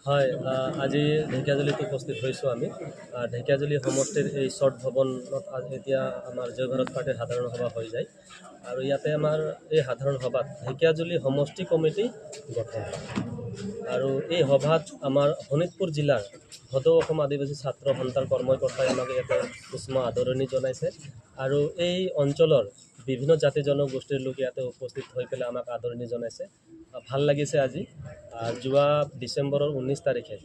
হয়, আজি ঢেকিয়াজুলিত উপস্থিত হৈছোঁ আমি। ঢেকিয়াজুলি সমষ্টিৰ এই শ্বৰ্ট ভৱনত এতিয়া আমাৰ জয় ভাৰত পাৰ্টিৰ সাধাৰণ সভা হৈ যায় আৰু ইয়াতে আমাৰ এই সাধাৰণ সভাত ঢেকিয়াজুলি সমষ্টি কমিটি গঠন হয়। আৰু এই সভাত আমাৰ শোণিতপুৰ জিলাৰ সদৌ অসম আদিবাসী ছাত্ৰ সন্থাৰ কৰ্মকৰ্তাই আমাক ইয়াতে উষ্ম আদৰণি জনাইছে আৰু এই অঞ্চলৰ বিভিন্ন জাতি জনগোষ্ঠীৰ লোক ইয়াতে উপস্থিত হৈ পেলাই আমাক আদৰণি জনাইছে। ভাল লাগিছে আজি। যোৱা ডিচেম্বৰৰ 19 তাৰিখে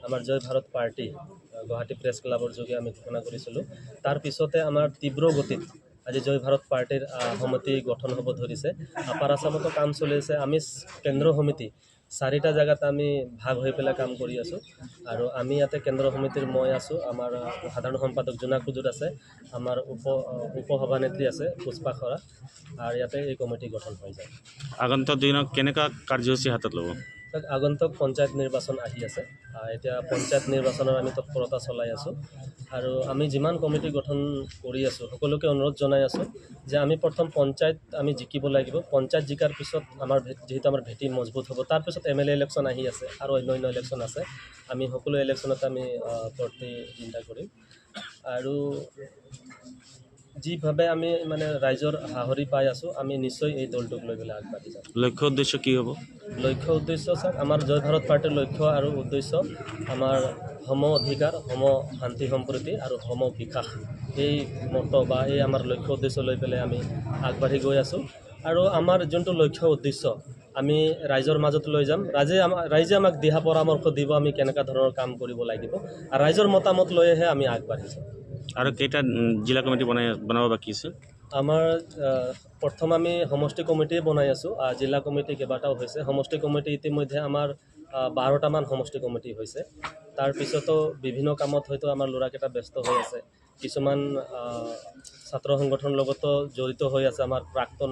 আমাৰ জয় ভাৰত পাৰ্টি গুৱাহাটী প্ৰেছ ক্লাবৰ যোগে আমি ঘোষণা কৰিছিলোঁ। তাৰ পিছতে আমাৰ তীব্ৰ গতিত আজি জয় ভাৰত পাৰ্টিৰ সমিতি গঠন হ'ব ধৰিছে। আপাৰ আছামতো কাম চলি আছে। আমি কেন্দ্ৰ সমিতি 4টা জেগাত আমি ভাগ হৈ পেলাই কাম কৰি আছোঁ আৰু আমি ইয়াতে কেন্দ্ৰ সমিতিৰ মই আছোঁ, আমাৰ সাধাৰণ সম্পাদক জোনাক কুজুত আছে, আমাৰ উপসভানেত্ৰী আছে পুষ্পা খৰা, আৰু ইয়াতে এই কমিটি গঠন হৈ যায়। আগন্তুক দিনত কেনেকুৱা কাৰ্যসূচী হাতত ল'ব? আগন্তুক পঞ্চায়ত নিৰ্বাচন আহি আছে। এতিয়া পঞ্চায়ত নিৰ্বাচনৰ আমি তৎপৰতা চলাই আছোঁ আৰু আমি যিমান কমিটি গঠন কৰি আছোঁ সকলোকে অনুৰোধ জনাই আছোঁ যে আমি প্ৰথম পঞ্চায়ত আমি জিকিব লাগিব। পঞ্চায়ত জিকাৰ পিছত আমাৰ যিহেতু আমাৰ ভেটি মজবুত হ'ব, তাৰপিছত MLA ইলেকশ্যন আহি আছে আৰু অন্য ইলেকশ্যন আছে। আমি সকলো ইলেকশ্যনত আমি প্ৰতিদ্বন্দ্বিতা কৰিম আৰু যিভাৱে আমি মানে ৰাইজৰ সাহৰি পাই আছোঁ, আমি নিশ্চয় এই দলটোক লৈ পেলাই আগবাঢ়ি যাম। লক্ষ্য উদ্দেশ্য কি হ'ব? লক্ষ্য উদ্দেশ্য চাওক, আমাৰ জয় ভাৰত পাৰ্টিৰ লক্ষ্য আৰু উদ্দেশ্য আমাৰ সম অধিকাৰ, সম শান্তি সম্প্ৰীতি আৰু সম বিকাশ, এই মত বা এই আমাৰ লক্ষ্য উদ্দেশ্য লৈ পেলাই আমি আগবাঢ়ি গৈ আছোঁ। আৰু আমাৰ যোনটো লক্ষ্য উদ্দেশ্য আমি ৰাইজৰ মাজত লৈ যাম। ৰাইজে আমাক দিহা পৰামৰ্শ দিব আমি কেনেকুৱা ধৰণৰ কাম কৰিব লাগিব, আৰু ৰাইজৰ মতামত লৈহে আমি আগবাঢ়ি যাম। আৰু কেইটা জিলা কমিটি বনাব বাকী আছে? আমাৰ প্ৰথম আমি সমষ্টি কমিটিয়ে বনাই আছোঁ। জিলা কমিটি কেইবাটাও হৈছে। সমষ্টি কমিটি ইতিমধ্যে আমাৰ 12টামান সমষ্টি কমিটি হৈছে। তাৰপিছতো বিভিন্ন কামত হয়তো আমাৰ ল'ৰাকেইটা ব্যস্ত হৈ আছে। কিছুমান ছাত্ৰ সংগঠনৰ লগতো জড়িত হৈ আছে। আমাৰ প্ৰাক্তন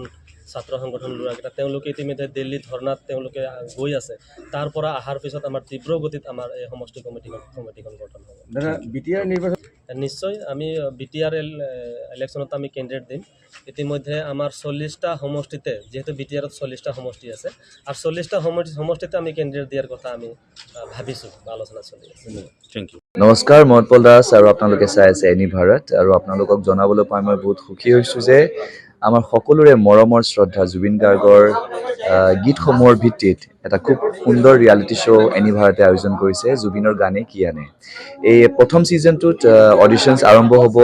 ছাত্ৰ সংগঠন ল'ৰাকেইটা, তেওঁলোকে ইতিমধ্যে দিল্লী ধৰ্ণাত তেওঁলোকে গৈ আছে। তাৰ পৰা অহাৰ পিছত আমাৰ তীব্ৰ গতিত আমাৰ এই সমষ্টি কমিটিখন গঠন হ'ব। BTR নিৰ্বাচন নিশ্চয় আমি BTR ইলেকশ্যনত আমি কেণ্ডিডেট দিম। ইতিমধ্যে আমাৰ 40টা সমষ্টিতে, যিহেতু BTRত 40টা সমষ্টি আছে, আৰু 40টা সমষ্টিতে আমি কেণ্ডিডেট দিয়াৰ কথা আমি ভাবিছোঁ, আলোচনা চলি আছে। Thank you. নমস্কাৰ, মই উৎপল দাস আৰু আপোনালোকে চাই আছে এনি ভাৰত। আৰু আপোনালোকক জনাবলৈ পাই মই বহুত সুখী হৈছোঁ যে আমাৰ সকলোৰে মৰমৰ শ্ৰদ্ধা জুবিন গাৰ্গৰ গীতসমূহৰ ভিত্তিত এটা খুব সুন্দৰ ৰিয়েলিটি শ্ব' এনি ভাৰতে আয়োজন কৰিছে, জুবিনৰ গানে কি আনে। এই প্ৰথম ছিজনটোত অডিশ্যনছ আৰম্ভ হ'ব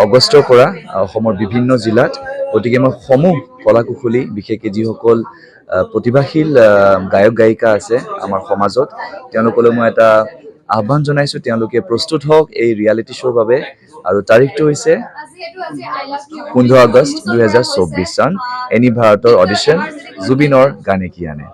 আগষ্টৰ পৰা অসমৰ বিভিন্ন জিলাত। গতিকে মই সমূহ কলা কুশলী, বিশেষকৈ যিসকল প্ৰতিভাশীল গায়ক গায়িকা আছে আমাৰ সমাজত, তেওঁলোকলৈ মই এটা আহ্বান জনাইছোঁ, তেওঁলোকে প্ৰস্তুত হওক এই ৰিয়েলিটি শ্ব'ৰ বাবে। আৰু তাৰিখটো হৈছে 15 আগষ্ট 2024 চন, এনি ভাৰতৰ অডিশ্যন জুবিনৰ গানে কি আনে।